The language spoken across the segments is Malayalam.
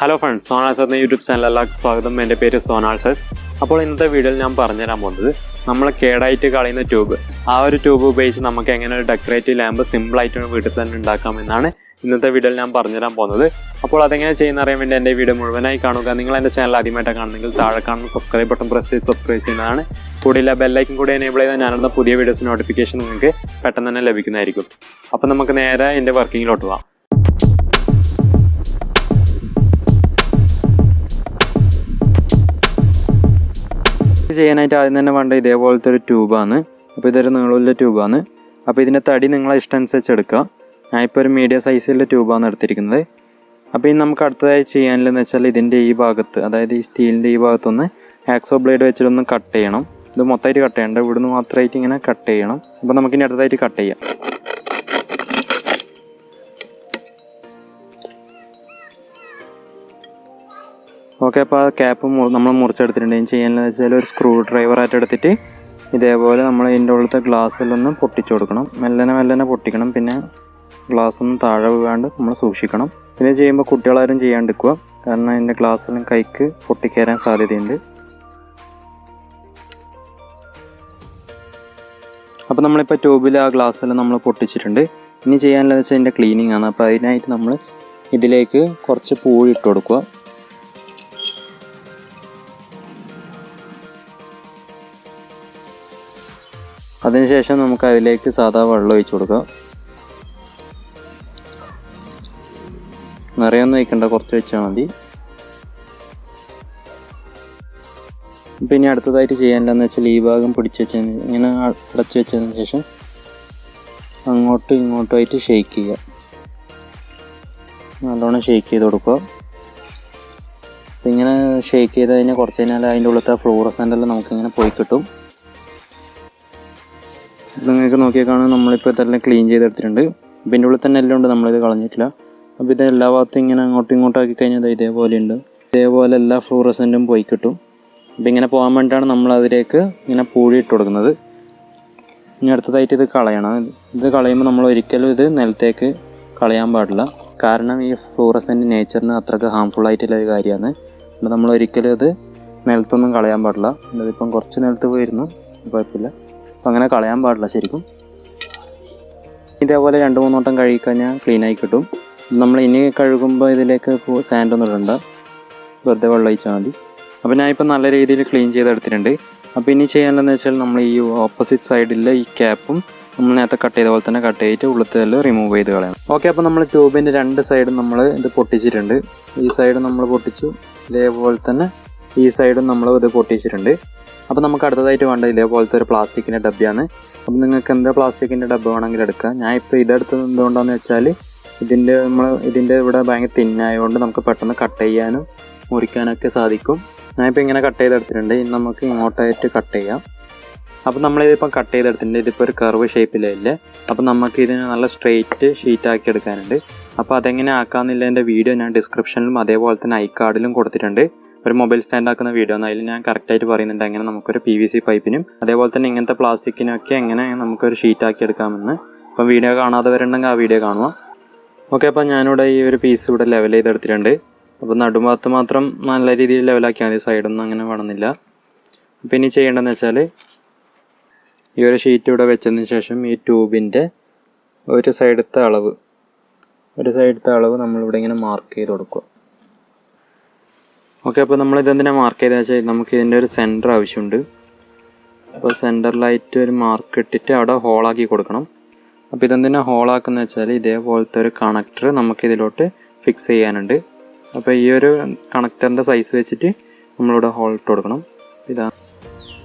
ഹലോ ഫ്രണ്ട്സ്, സോനാൽ സർ എന്ന യൂട്യൂബ് ചാനലിലേക്ക് സ്വാഗതം. എൻ്റെ പേര് സോനാൽ സർ. അപ്പോൾ ഇന്നത്തെ വീഡിയോയിൽ ഞാൻ പറഞ്ഞുതരാൻ പോകുന്നത് നമ്മൾ കേടായിട്ട് കളയുന്ന ട്യൂബ്, ആ ഒരു ട്യൂബ് ഉപയോഗിച്ച് നമുക്ക് എങ്ങനെ ഒരു ഡെക്കറേറ്റീവ് ലാമ്പ് സിമ്പിളായിട്ട് വീട്ടിൽ തന്നെ ഉണ്ടാക്കാമെന്നാണ് ഇന്നത്തെ വീഡിയോയിൽ ഞാൻ പറഞ്ഞുതരാൻ പോകുന്നത്. അപ്പോൾ അതെങ്ങനെ ചെയ്യുന്ന അറിയാൻ വേണ്ടി എൻ്റെ വീഡിയോ മുഴുവനായി കാണുക. നിങ്ങൾ എൻ്റെ ചാനൽ ആദ്യമായിട്ട് കാണുന്നെങ്കിൽ താഴെ കാണുന്ന സബ്സ്ക്രൈബ് ബട്ടൺ പ്രസ് ചെയ്ത് സബ്സ്ക്രൈബ് ചെയ്യുന്നതാണ്. കൂടിയില്ല ബെല്ലൈക്കൻ കൂടി എനേബിൾ ചെയ്താൽ ഞാനിടുന്ന പുതിയ വീഡിയോസ് നോട്ടിഫിക്കേഷൻ നിങ്ങൾക്ക് പെട്ടെന്ന് തന്നെ ലഭിക്കുന്നതായിരിക്കും. അപ്പോൾ നമുക്ക് നേരെ എൻ്റെ വർക്കിങ്ങിലോട്ട് പോകാം. ചെയ്യാനായിട്ട് ആദ്യം തന്നെ വേണ്ട ഇതേപോലത്തെ ഒരു ട്യൂബാണ്. അപ്പോൾ ഇതൊരു നീളമുള്ള ട്യൂബാണ്. അപ്പോൾ ഇതിൻ്റെ തടി നിങ്ങളെ ഇഷ്ടമനുസരിച്ച് എടുക്കുക. ഞാനിപ്പോൾ ഒരു മീഡിയം സൈസിലുള്ള ട്യൂബാണ് എടുത്തിരിക്കുന്നത്. അപ്പോൾ ഇനി നമുക്ക് അടുത്തതായി ചെയ്യാനുള്ളതെന്ന് വെച്ചാൽ ഇതിൻ്റെ ഈ ഭാഗത്ത്, അതായത് ഈ സ്റ്റീലിൻ്റെ ഈ ഭാഗത്തൊന്ന് ആക്സോ ബ്ലേഡ് വെച്ചിട്ടൊന്ന് കട്ട് ചെയ്യണം. ഇത് മൊത്തമായിട്ട് കട്ട് ചെയ്യണ്ട, ഇവിടുന്ന് മാത്രമായിട്ട് ഇങ്ങനെ കട്ട് ചെയ്യണം. അപ്പോൾ നമുക്കിനി അടുത്തതായിട്ട് കട്ട് ചെയ്യാം. ഓക്കെ, അപ്പോൾ ആ ക്യാപ്പ് നമ്മൾ മുറിച്ചെടുത്തിട്ടുണ്ടെങ്കിൽ ചെയ്യാനെന്ന് വെച്ചാൽ ഒരു സ്ക്രൂ ഡ്രൈവറായിട്ട് എടുത്തിട്ട് ഇതേപോലെ നമ്മൾ ഇതിൻ്റെ ഉള്ളത്തെ ഗ്ലാസ്സിലൊന്ന് പൊട്ടിച്ചു കൊടുക്കണം. മെല്ലനെ പൊട്ടിക്കണം. പിന്നെ ഗ്ലാസ്സൊന്നും താഴെ വീഴാണ്ട് നമ്മൾ സൂക്ഷിക്കണം. പിന്നെ ചെയ്യുമ്പോൾ കുട്ടികളാരും ചെയ്യാണ്ടിരിക്കുക, കാരണം അതിൻ്റെ ഗ്ലാസ്സിലും കൈക്ക് പൊട്ടിക്കയറാൻ സാധ്യതയുണ്ട്. അപ്പോൾ നമ്മളിപ്പോൾ ട്യൂബിൽ ആ ഗ്ലാസ്സെല്ലാം നമ്മൾ പൊട്ടിച്ചിട്ടുണ്ട്. ഇനി ചെയ്യാനുള്ളത് വെച്ചാൽ അതിൻ്റെ ക്ലീനിങ് ആണ്. അപ്പോൾ അതിനായിട്ട് നമ്മൾ ഇതിലേക്ക് കുറച്ച് പൂഴി ഇട്ട് കൊടുക്കുക. അതിനുശേഷം നമുക്ക് അതിലേക്ക് സാധാ വെള്ളം ഒഴിച്ചു കൊടുക്കാം. നിറയൊന്നും ഒഴിക്കണ്ട, കുറച്ച് വെച്ചാൽ മതി. പിന്നെ അടുത്തതായിട്ട് ചെയ്യാനില്ലെന്ന് വെച്ചാൽ ഈ ഭാഗം പിടിച്ച് വെച്ചതിന് ഇങ്ങനെ അടച്ചു വെച്ചതിന് ശേഷം അങ്ങോട്ടും ഇങ്ങോട്ടുമായിട്ട് ഷെയ്ക്ക് ചെയ്യുക. നല്ലോണം ഷെയ്ക്ക് ചെയ്ത് കൊടുക്കുക. അപ്പം ഇങ്ങനെ ഷെയ്ക്ക് ചെയ്ത് കഴിഞ്ഞാൽ കുറച്ച് കഴിഞ്ഞാൽ അതിൻ്റെ ഉള്ളത്തെ ഫ്ലൂറസെൻ്റെല്ലാം നമുക്കിങ്ങനെ പോയി കിട്ടും. നിങ്ങൾക്ക് നോക്കിയാൽ കാണാൻ നമ്മളിപ്പോൾ ഇതെല്ലാം ക്ലീൻ ചെയ്തെടുത്തിട്ടുണ്ട്. ഇതിൻ്റെ ഉള്ളിൽ തന്നെ എല്ലാം ഉണ്ട്, നമ്മളിത് കളഞ്ഞിട്ടില്ല. അപ്പോൾ ഇത് എല്ലാ ഭാഗത്തും ഇങ്ങനെ അങ്ങോട്ടും ഇങ്ങോട്ടും ആക്കി കഴിഞ്ഞാൽ ഇതേപോലെ ഉണ്ട്. ഇതേപോലെ എല്ലാ ഫ്ലൂറസെൻറ്റും പോയി കിട്ടും. അപ്പോൾ ഇങ്ങനെ പോകാൻ വേണ്ടിയിട്ടാണ് നമ്മൾ അതിലേക്ക് ഇങ്ങനെ പൂഴി ഇട്ട് കൊടുക്കുന്നത്. ഇനി അടുത്തതായിട്ട് ഇത് കളയണം. ഇത് കളയുമ്പോൾ നമ്മൾ ഒരിക്കലും ഇത് നിലത്തേക്ക് കളയാൻ പാടില്ല, കാരണം ഈ ഫ്ലൂറസെൻ്റ് നേച്ചറിന് അത്രയ്ക്ക് ഹാംഫുള്ളായിട്ടുള്ള ഒരു കാര്യമാണ്. അപ്പോൾ നമ്മൾ ഒരിക്കലും ഇത് നിലത്തൊന്നും കളയാൻ പാടില്ല. ഇതിപ്പം കുറച്ച് നിലത്ത് പോയിരുന്നു, കുഴപ്പമില്ല. അപ്പോൾ അങ്ങനെ കളയാൻ പാടില്ല ശരിക്കും. ഇതേപോലെ 2-3 വട്ടം കഴുകിക്കഴിഞ്ഞാൽ ക്ലീനായി കിട്ടും. നമ്മൾ ഇനി കഴുകുമ്പോൾ ഇതിലേക്ക് സാൻഡൊന്നും ഇടണ്ട, വെറുതെ വെള്ളം ഒഴിച്ചാൽ മതി. അപ്പോൾ ഞാനിപ്പോൾ നല്ല രീതിയിൽ ക്ലീൻ ചെയ്തെടുത്തിട്ടുണ്ട്. അപ്പോൾ ഇനി ചെയ്യാനുള്ളതെന്ന് വെച്ചാൽ നമ്മൾ ഈ ഓപ്പോസിറ്റ് സൈഡിലെ ഈ ക്യാപ്പും നമ്മൾ നേരത്തെ കട്ട് ചെയ്ത പോലെ തന്നെ കട്ട് ചെയ്തിട്ട് ഉള്ളത്തെല്ലാം റിമൂവ് ചെയ്ത് കളയണം. ഓക്കെ, അപ്പോൾ നമ്മൾ ട്യൂബിൻ്റെ 2 സൈഡും നമ്മൾ ഇത് പൊട്ടിച്ചിട്ടുണ്ട്. ഈ സൈഡ് നമ്മൾ പൊട്ടിച്ചു, ഇതേപോലെ തന്നെ ഈ സൈഡും നമ്മൾ ഇത് പൊട്ടിച്ചിട്ടുണ്ട്. അപ്പോൾ നമുക്ക് അടുത്തതായിട്ട് വേണ്ട ഇതേപോലത്തെ ഒരു പ്ലാസ്റ്റിക്കിൻ്റെ ഡബ്ബയാണ്. അപ്പോൾ നിങ്ങൾക്ക് എന്താ പ്ലാസ്റ്റിക്കിൻ്റെ ഡബ്ബ വേണമെങ്കിലും എടുക്കാം. ഞാൻ ഇപ്പോൾ ഇതെടുത്തത് എന്തുകൊണ്ടാണെന്ന് വെച്ചാൽ ഇതിൻ്റെ ഇവിടെ ഭയങ്കര തിന്നായതുകൊണ്ട് നമുക്ക് പെട്ടെന്ന് കട്ട് ചെയ്യാനും മുറിക്കാനൊക്കെ സാധിക്കും. ഞാനിപ്പോൾ ഇങ്ങനെ കട്ട് ചെയ്തെടുത്തിട്ടുണ്ട്. ഇനി നമുക്ക് ഇങ്ങോട്ടായിട്ട് കട്ട് ചെയ്യാം. അപ്പോൾ നമ്മളിതിപ്പോൾ കട്ട് ചെയ്തെടുത്തിട്ടുണ്ട്. ഇതിപ്പോൾ ഒരു കർവ് ഷേപ്പിലല്ലേ. അപ്പോൾ നമുക്ക് ഇതിന് നല്ല സ്ട്രെയിറ്റ് ഷീറ്റാക്കി എടുക്കാനുണ്ട്. അപ്പോൾ അതെങ്ങനെ ആക്കാമെന്നുള്ളതിൻ്റെ വീഡിയോ ഞാൻ ഡിസ്ക്രിപ്ഷനിലും അതേപോലെ തന്നെ ഐക്കാർഡിലും കൊടുത്തിട്ടുണ്ട്. ഒരു മൊബൈൽ സ്റ്റാൻഡ് ആക്കുന്ന വീഡിയോ ആണ്. അതിൽ ഞാൻ കറക്റ്റായിട്ട് പറയുന്നുണ്ട് എങ്ങനെ നമുക്കൊരു PVC പൈപ്പിനും അതേപോലെ തന്നെ ഇങ്ങനത്തെ പ്ലാസ്റ്റിക്കിനൊക്കെ എങ്ങനെ നമുക്കൊരു ഷീറ്റാക്കി എടുക്കാമെന്ന്. അപ്പം വീഡിയോ കാണാതെ വരുന്നുണ്ടെങ്കിൽ ആ വീഡിയോ കാണുക. ഓക്കെ, അപ്പോൾ ഞാനിവിടെ ഈ ഒരു പീസ് ഇവിടെ ലെവൽ ചെയ്തെടുത്തിട്ടുണ്ട്. അപ്പോൾ നടുഭാഗത്ത് മാത്രം നല്ല രീതിയിൽ ലെവലാക്കിയാൽ മതി, സൈഡൊന്നും അങ്ങനെ വേണമെന്നില്ല. അപ്പോൾ ഇനി ചെയ്യേണ്ടതെന്ന് വെച്ചാൽ ഈ ഒരു ഷീറ്റ് ഇവിടെ വെച്ചതിന് ശേഷം ഈ ട്യൂബിൻ്റെ ഒരു സൈഡത്തെ അളവ് നമ്മളിവിടെ ഇങ്ങനെ മാർക്ക് ചെയ്ത് കൊടുക്കുക. ഓക്കെ, അപ്പോൾ നമ്മളിതെന്തിനാണ് മാർക്ക് ചെയ്തതെന്ന് വെച്ചാൽ നമുക്ക് ഇതിൻ്റെ ഒരു സെൻറ്റർ ആവശ്യമുണ്ട്. അപ്പോൾ സെൻറ്ററിലായിട്ട് ഒരു മാർക്ക് ഇട്ടിട്ട് അവിടെ ഹോളാക്കി കൊടുക്കണം. അപ്പോൾ ഇതെന്തിനാണ് ഹോളാക്കുന്നത് വെച്ചാൽ ഇതേപോലത്തെ ഒരു കണക്ടർ നമുക്കിതിലോട്ട് ഫിക്സ് ചെയ്യാനുണ്ട്. അപ്പോൾ ഈ ഒരു കണക്ടറിൻ്റെ സൈസ് വെച്ചിട്ട് നമ്മളിവിടെ ഹോൾ ഇട്ട് കൊടുക്കണം. ഇതാണ്.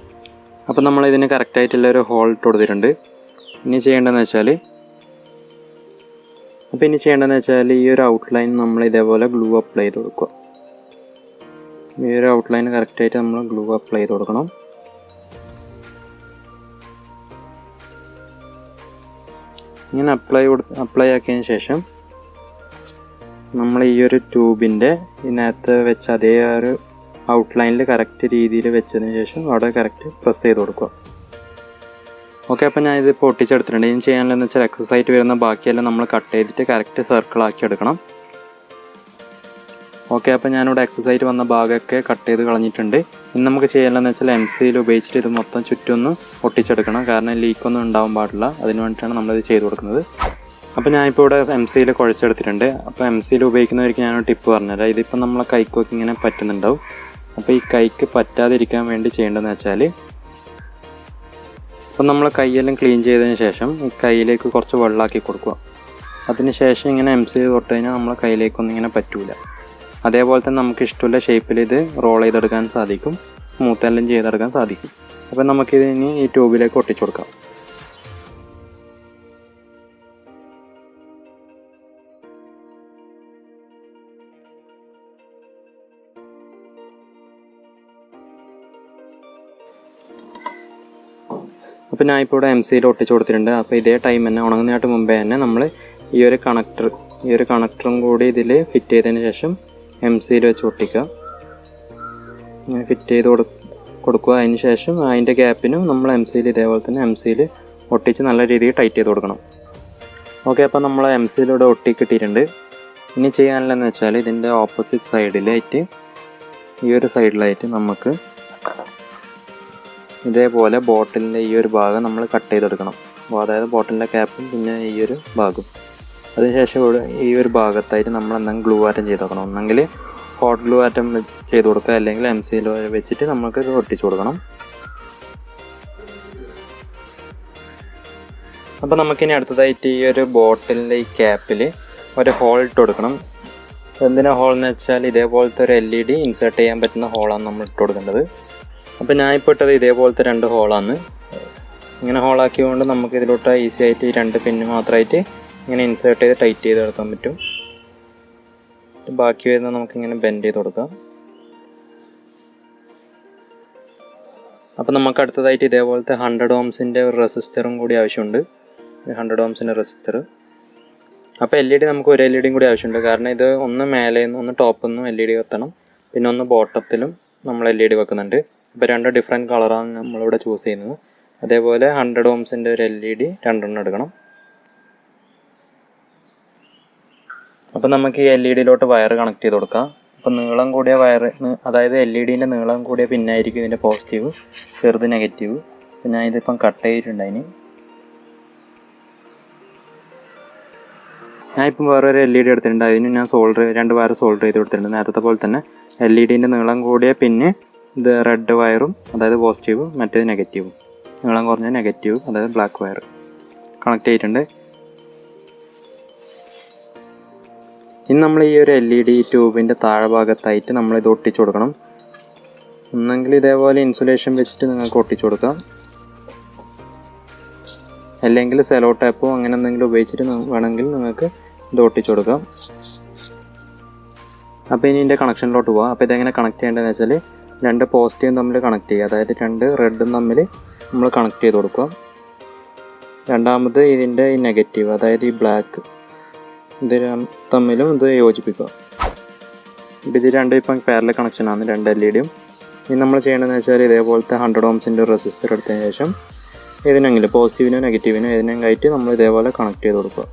അപ്പോൾ നമ്മളിതിന് കറക്റ്റായിട്ടുള്ള ഒരു ഹോൾ ഇട്ട് കൊടുത്തിട്ടുണ്ട്. ഇനി ചെയ്യേണ്ടതെന്ന് വെച്ചാൽ ഈ ഒരു ഔട്ട്ലൈൻ നമ്മൾ ഇതേപോലെ ഗ്ലൂ അപ്ലൈ ചെയ്ത് കൊടുക്കുക. ഈ ഒരു ഔട്ട്ലൈൻ കറക്റ്റായിട്ട് നമ്മൾ ഗ്ലൂ അപ്ലൈ ചെയ്ത് കൊടുക്കണം. ഇങ്ങനെ അപ്ലൈ ആക്കിയതിന് ശേഷം നമ്മൾ ഈ ഒരു ട്യൂബിൻ്റെ ഇതിനകത്ത് വെച്ച അതേ ഒരു ഔട്ട്ലൈനിൽ കറക്റ്റ് രീതിയിൽ വെച്ചതിന് ശേഷം അവിടെ കറക്റ്റ് പ്രസ് ചെയ്ത് കൊടുക്കുക. ഓക്കെ, അപ്പോൾ ഞാനിത് പൊട്ടിച്ചെടുത്തിട്ടുണ്ട്. ഇനി ചെയ്യാനുള്ളതെന്ന് വെച്ചാൽ എക്സസൈറ്റ് വരുന്ന ബാക്കിയെല്ലാം നമ്മൾ കട്ട് ചെയ്തിട്ട് കറക്റ്റ് സർക്കിളാക്കി എടുക്കണം. ഓക്കെ, അപ്പോൾ ഞാനിവിടെ എക്സസ് ആയിട്ട് വന്ന ഭാഗമൊക്കെ കട്ട് ചെയ്ത് കളഞ്ഞിട്ടുണ്ട്. ഇനി നമുക്ക് ചെയ്യാനുള്ളതെന്ന് വെച്ചാൽ MC ഉപയോഗിച്ചിട്ട് ഇത് മൊത്തം ചുറ്റൊന്ന് ഒട്ടിച്ചെടുക്കണം. കാരണം ലീക്കൊന്നും ഉണ്ടാവാൻ പാടില്ല. അതിന് വേണ്ടിയിട്ടാണ് നമ്മളിത് ചെയ്ത് കൊടുക്കുന്നത്. അപ്പോൾ ഞാനിപ്പോൾ ഇവിടെ MC കുഴച്ചെടുത്തിട്ടുണ്ട്. അപ്പോൾ MC ഉപയോഗിക്കുന്നവർക്ക് ഞാനൊരു ടിപ്പ് പറഞ്ഞുതരാം. ഇതിപ്പോൾ നമ്മളെ കൈക്കൊക്കെ ഇങ്ങനെ പറ്റുന്നുണ്ടാവും. അപ്പോൾ ഈ കൈക്ക് പറ്റാതിരിക്കാൻ വേണ്ടി ചെയ്യേണ്ടതെന്ന് വെച്ചാൽ, അപ്പം നമ്മൾ കൈയെല്ലാം ക്ലീൻ ചെയ്തതിന് ശേഷം ഈ കയ്യിലേക്ക് കുറച്ച് വെള്ളമാക്കി കൊടുക്കുക. അതിന് ശേഷം ഇങ്ങനെ MC തൊട്ട് കഴിഞ്ഞാൽ നമ്മളെ കയ്യിലേക്കൊന്നും ഇങ്ങനെ പറ്റൂല. അതേപോലെ തന്നെ നമുക്ക് ഇഷ്ടമുള്ള ഷേപ്പിൽ ഇത് റോൾ ചെയ്തെടുക്കാൻ സാധിക്കും, സ്മൂത്ത് എല്ലാം ചെയ്തെടുക്കാൻ സാധിക്കും. അപ്പം നമുക്കിത് ഇനി ഈ ട്യൂബിലേക്ക് ഒട്ടിച്ചു കൊടുക്കാം. അപ്പോൾ ഞാൻ ഇപ്പോൾ ഇവിടെ MC ഒട്ടിച്ചു കൊടുത്തിട്ടുണ്ട്. അപ്പോൾ ഇതേ ടൈം തന്നെ ഉണങ്ങുന്നതിനായിട്ട് മുമ്പേ തന്നെ നമ്മൾ ഈ ഒരു കണക്ടറും കൂടി ഇതിൽ ഫിറ്റ് ചെയ്തതിന് ശേഷം MC വെച്ച് ഒട്ടിക്കുക. ഇങ്ങനെ ഫിറ്റ് ചെയ്ത് കൊടുക്കുക. അതിന് ശേഷം അതിൻ്റെ ഗ്യാപ്പിനും നമ്മൾ MC ഇതേപോലെ തന്നെ MC ഒട്ടിച്ച് നല്ല രീതിയിൽ ടൈറ്റ് ചെയ്ത് കൊടുക്കണം. ഓക്കെ, അപ്പോൾ നമ്മൾ MC ഒട്ടി കിട്ടിയിട്ടുണ്ട്. ഇനി ചെയ്യാനുള്ളതെന്ന് വെച്ചാൽ ഇതിൻ്റെ ഓപ്പോസിറ്റ് സൈഡിലായിട്ട് ഈ ഒരു സൈഡിലായിട്ട് നമുക്ക് ഇതേപോലെ ബോട്ടിലിൻ്റെ ഈ ഒരു ഭാഗം നമ്മൾ കട്ട് ചെയ്തെടുക്കണം. അപ്പോൾ അതായത് ബോട്ടിലിൻ്റെ ക്യാപ്പും പിന്നെ ഈ ഒരു ഭാഗം. അതിനുശേഷം ഇവിടെ ഈ ഒരു ഭാഗത്തായിട്ട് നമ്മൾ എന്തെങ്കിലും ഗ്ലൂ ആറ്റം ചെയ്ത് കൊടുക്കണം. ഒന്നെങ്കിൽ ഹോട്ട് ഗ്ലൂ ആറ്റം ചെയ്ത് കൊടുക്കുക, അല്ലെങ്കിൽ MC വെച്ചിട്ട് നമുക്ക് ഇത് ഒട്ടിച്ചു കൊടുക്കണം. അപ്പോൾ നമുക്കിനി അടുത്തതായിട്ട് ഈ ഒരു ബോട്ടിലിൻ്റെ ഈ ക്യാപ്പിൽ ഒരു ഹോൾ ഇട്ട് കൊടുക്കണം. എന്തിനാ ഹോൾ എന്ന് വെച്ചാൽ ഇതേപോലത്തെ ഒരു LED ഇൻസേർട്ട് ചെയ്യാൻ പറ്റുന്ന ഹോളാണ് നമ്മൾ ഇട്ട് കൊടുക്കേണ്ടത്. അപ്പോൾ ഞാനിപ്പോൾ ഇട്ടത് ഇതേപോലത്തെ 2 ഹോളാണ്. ഇങ്ങനെ ഹോളാക്കിയതുകൊണ്ട് നമുക്ക് ഇതിലോട്ട് ഈസി ആയിട്ട് ഈ 2 പിന്ന് മാത്രമായിട്ട് ഇങ്ങനെ ഇൻസേർട്ട് ചെയ്ത് ടൈറ്റ് ചെയ്ത് എടുക്കാൻ പറ്റും. ബാക്കി വരുന്നത് നമുക്കിങ്ങനെ ബെൻഡ് ചെയ്ത് കൊടുക്കാം. അപ്പോൾ നമുക്ക് അടുത്തതായിട്ട് ഇതേപോലത്തെ 100 ohmസിൻ്റെ ഒരു റെസിസ്റ്ററും കൂടി ആവശ്യമുണ്ട്. 100 ohmസിൻ്റെ റെസിസ്റ്റർ. അപ്പോൾ LED നമുക്ക് ഒരു LED കൂടി ആവശ്യമുണ്ട്. കാരണം ഇത് ഒന്ന് മേലെ നിന്ന് ഒന്ന് ടോപ്പിൽ നിന്നും LED വെക്കണം, പിന്നെ ഒന്ന് ബോട്ടത്തിലും നമ്മൾ LED വെക്കുന്നുണ്ട്. ഇപ്പോൾ 2 ഡിഫറെൻറ്റ് കളറാണ് നമ്മളിവിടെ ചൂസ് ചെയ്യുന്നത്. അതേപോലെ 100 ohmസിൻ്റെ ഒരു LED 2 എടുക്കണം. അപ്പോൾ നമുക്ക് ഈ LED വയർ കണക്ട് ചെയ്ത് കൊടുക്കാം. അപ്പോൾ നീളം കൂടിയ വയർ, അതായത് LEDൻ്റെ നീളം കൂടിയ പിന്നായിരിക്കും ഇതിൻ്റെ പോസിറ്റീവ്, ചെറുത് നെഗറ്റീവ്. അപ്പോൾ ഞാൻ ഇതിപ്പം കട്ട് ചെയ്തിട്ടുണ്ടായിന്. ഞാനിപ്പം വേറൊരു LED എടുത്തിട്ടുണ്ട്. അതിന് ഞാൻ 2 വയർ സോൾഡർ ചെയ്ത് കൊടുത്തിട്ടുണ്ട്. നേരത്തെ പോലെ തന്നെ LEDൻ്റെ നീളം കൂടിയ പിന്നെ ഇത് റെഡ് വയറും, അതായത് പോസിറ്റീവ്, മറ്റേത് നെഗറ്റീവും, നീളം കുറഞ്ഞ നെഗറ്റീവ്, അതായത് ബ്ലാക്ക് വയർ കണക്ട് ചെയ്തിട്ടുണ്ട്. ഇനി നമ്മൾ ഈ ഒരു LED ട്യൂബിൻ്റെ താഴെ ഭാഗത്തായിട്ട് നമ്മളിത് ഒട്ടിച്ചു കൊടുക്കണം. ഒന്നെങ്കിൽ ഇതേപോലെ ഇൻസുലേഷൻ വെച്ചിട്ട് നിങ്ങൾക്ക് ഒട്ടിച്ചു കൊടുക്കാം, അല്ലെങ്കിൽ സെലോ ടാപ്പോ അങ്ങനെ എന്തെങ്കിലും ഉപയോഗിച്ചിട്ട് വേണമെങ്കിൽ നിങ്ങൾക്ക് ഇത് ഒട്ടിച്ചു കൊടുക്കാം. അപ്പോൾ ഇനി ഇതിൻ്റെ കണക്ഷനിലോട്ട് പോകാം. അപ്പോൾ ഇതെങ്ങനെ കണക്ട് ചെയ്യേണ്ടതെന്ന് വെച്ചാൽ 2 പോസിറ്റീവും തമ്മിൽ കണക്ട് ചെയ്യുക, അതായത് 2 റെഡും തമ്മിൽ നമ്മൾ കണക്ട് ചെയ്ത് കൊടുക്കുക. രണ്ടാമത് ഇതിൻ്റെ ഈ നെഗറ്റീവ്, അതായത് ഈ ബ്ലാക്ക്, ഇത് തമ്മിലും ഇത് യോജിപ്പിക്കുക. ഇപ്പോൾ ഇത് 2 ഇപ്പം പാരലൽ കണക്ഷനാണ്, 2 LEDയും. ഇനി നമ്മൾ ചെയ്യേണ്ടതെന്ന് വെച്ചാൽ ഇതേപോലത്തെ 100 ohmസിൻ്റെ റെസിസ്റ്റർ എടുത്തതിന് ശേഷം ഏതിനെങ്കിലും പോസിറ്റീവിനോ നെഗറ്റീവിനോ ഏതിനെങ്കിലും ആയിട്ട് നമ്മൾ ഇതേപോലെ കണക്ട് ചെയ്ത് കൊടുക്കുക.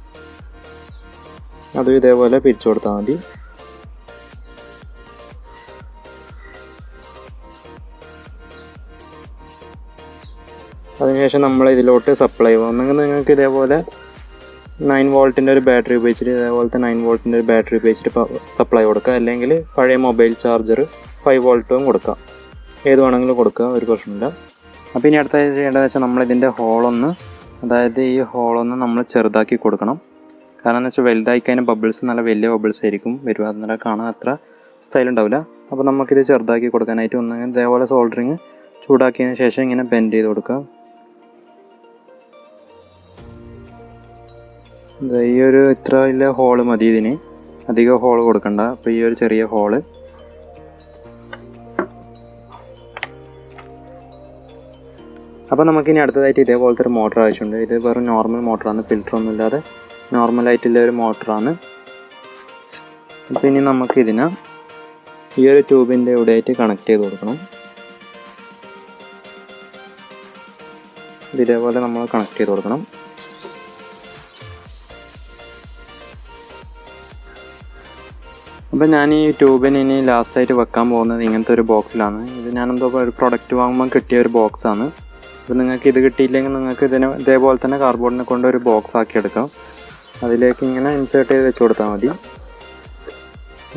അതും ഇതേപോലെ പിരിച്ചു കൊടുത്താൽ മതി. അതിനുശേഷം നമ്മൾ ഇതിലോട്ട് സപ്ലൈ ഒന്നെങ്കിൽ നിങ്ങൾക്ക് ഇതേപോലെ 9 വോൾട്ടിൻ്റെ ഒരു ബാറ്ററി ഉപയോഗിച്ചിട്ട് ഇതേപോലത്തെ 9 വോൾട്ടിൻ്റെ ഒരു ബാറ്ററി ഉപയോഗിച്ചിട്ട് സപ്ലൈ കൊടുക്കുക, അല്ലെങ്കിൽ പഴയ മൊബൈൽ ചാർജർ 5 വോൾട്ടും കൊടുക്കുക. ഏത് വേണമെങ്കിലും കൊടുക്കുക, ഒരു പ്രശ്നമില്ല. അപ്പോൾ ഇനി അടുത്ത ചെയ്യേണ്ടതെന്ന് വെച്ചാൽ നമ്മളിതിൻ്റെ ഹോളൊന്ന്, അതായത് ഈ ഹോളൊന്ന് നമ്മൾ ചെറുതാക്കി കൊടുക്കണം. കാരണം എന്ന് വെച്ചാൽ വലുതായി കഴിഞ്ഞാൽ ബബിൾസ് നല്ല വലിയ ബബിൾസ് ആയിരിക്കും വരിക, അന്നേരം കാണാൻ അത്ര സ്റ്റൈൽ ഉണ്ടാവില്ല. അപ്പോൾ നമുക്കിത് ചെറുതാക്കി കൊടുക്കാനായിട്ട് ഒന്നെങ്കിൽ ഇതേപോലെ സോൾഡറിങ് ചൂടാക്കിയതിന് ശേഷം ഇങ്ങനെ ബെൻഡ് ചെയ്ത് കൊടുക്കുക. ഈ ഒരു ഇത്ര വലിയ ഹോള് മതി ഇതിന്, അധികം ഹോള് കൊടുക്കണ്ട. അപ്പോൾ ഈ ഒരു ചെറിയ ഹോള് അപ്പോൾ നമുക്കിനി അടുത്തതായിട്ട് ഇതേപോലത്തെ ഒരു മോട്ടർ ആവശ്യമുണ്ട്. ഇത് വെറും നോർമൽ മോട്ടറാണ്, ഫിൽറ്ററൊന്നും ഇല്ലാതെ നോർമലായിട്ടുള്ള ഒരു മോട്ടറാണ്. അപ്പോൾ ഇനി നമുക്കിതിനെ ഈ ഒരു ട്യൂബിൻ്റെ ഇവിടെയായിട്ട് കണക്ട് ചെയ്ത് കൊടുക്കണം. ഇതേപോലെ നമ്മൾ കണക്ട് ചെയ്ത് കൊടുക്കണം. അപ്പോൾ അപ്പോൾ ഞാൻ ഈ ട്യൂബിന് ഇനി ലാസ്റ്റായിട്ട് വെക്കാൻ പോകുന്നത് ഇങ്ങനത്തെ ഒരു ബോക്സിലാണ്. ഇത് ഞാനെന്തോ ഒരു പ്രൊഡക്റ്റ് വാങ്ങുമ്പോൾ കിട്ടിയ ഒരു ബോക്സാണ്. അപ്പോൾ നിങ്ങൾക്ക് ഇത് കിട്ടിയില്ലെങ്കിൽ നിങ്ങൾക്ക് ഇതേപോലെ തന്നെ കാർഡ്ബോർഡിനെ കൊണ്ട് ഒരു ബോക്സ് ആക്കി എടുക്കാം. അതിലേക്ക് ഇങ്ങനെ ഇൻസേർട്ട് ചെയ്ത് വെച്ച് കൊടുത്താൽ മതി.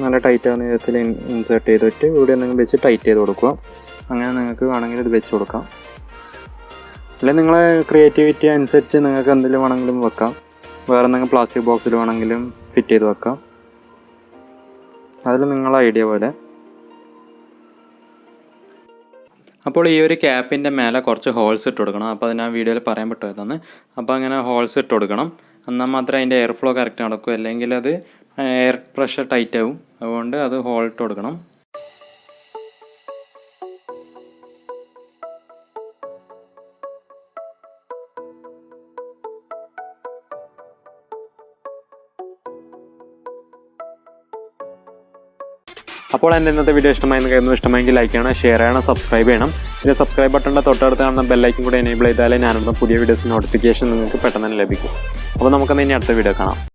നല്ല ടൈറ്റ് ആവുന്ന വിധത്തിൽ ഇൻസേർട്ട് ചെയ്തിട്ട് ഇവിടെ എന്തെങ്കിലും വെച്ച് ടൈറ്റ് ചെയ്ത് കൊടുക്കുക. അങ്ങനെ നിങ്ങൾക്ക് വേണമെങ്കിൽ ഇത് വെച്ച് കൊടുക്കാം. അല്ലെങ്കിൽ നിങ്ങളെ ക്രിയേറ്റിവിറ്റി അനുസരിച്ച് നിങ്ങൾക്ക് എന്തെങ്കിലും വേണമെങ്കിലും വെക്കാം. വേറെ എന്തെങ്കിലും പ്ലാസ്റ്റിക് ബോക്സിൽ വേണമെങ്കിലും ഫിറ്റ് ചെയ്ത് വെക്കാം. അതിൽ നിങ്ങളെ ഐഡിയ പോലെ. അപ്പോൾ ഈ ഒരു ക്യാപ്പിൻ്റെ മേലെ കുറച്ച് ഹോൾസ് ഇട്ട് കൊടുക്കണം. അപ്പോൾ അത് ഞാൻ വീഡിയോയിൽ പറയാൻ പറ്റുന്നതാണ്. അപ്പോൾ അങ്ങനെ ഹോൾസ് ഇട്ട് കൊടുക്കണം. എന്നാൽ മാത്രമേ അതിൻ്റെ എയർ ഫ്ലോ കറക്റ്റ് നടക്കൂ. അല്ലെങ്കിൽ അത് എയർ പ്രഷർ ടൈറ്റ് ആവും. അതുകൊണ്ട് അത് ഹോൾ ഇട്ട് കൊടുക്കണം. അപ്പോൾ എൻ്റെ ഇന്നത്തെ വീഡിയോ ഇഷ്ടമായെങ്കിൽ ലൈക്ക് ചെയ്യണം, ഷെയർ ചെയ്യണം, സബ്സ്ക്രൈബ് ചെയ്യണം. പിന്നെ സബ്സ്ക്രൈബ് ബട്ടണിൻ്റെ തൊട്ടടുത്ത് കാണുന്ന ബെല്ലൈക്കും കൂടെ എനേബിൾ ചെയ്താലേ ഞാനിടുന്ന പുതിയ വീഡിയോസ് നോട്ടിഫിക്കേഷൻ നിങ്ങൾക്ക് പെട്ടെന്ന് തന്നെ ലഭിക്കും. അപ്പോൾ നമുക്കെന്നാൽ ഇനി അടുത്ത വീഡിയോ കാണാം.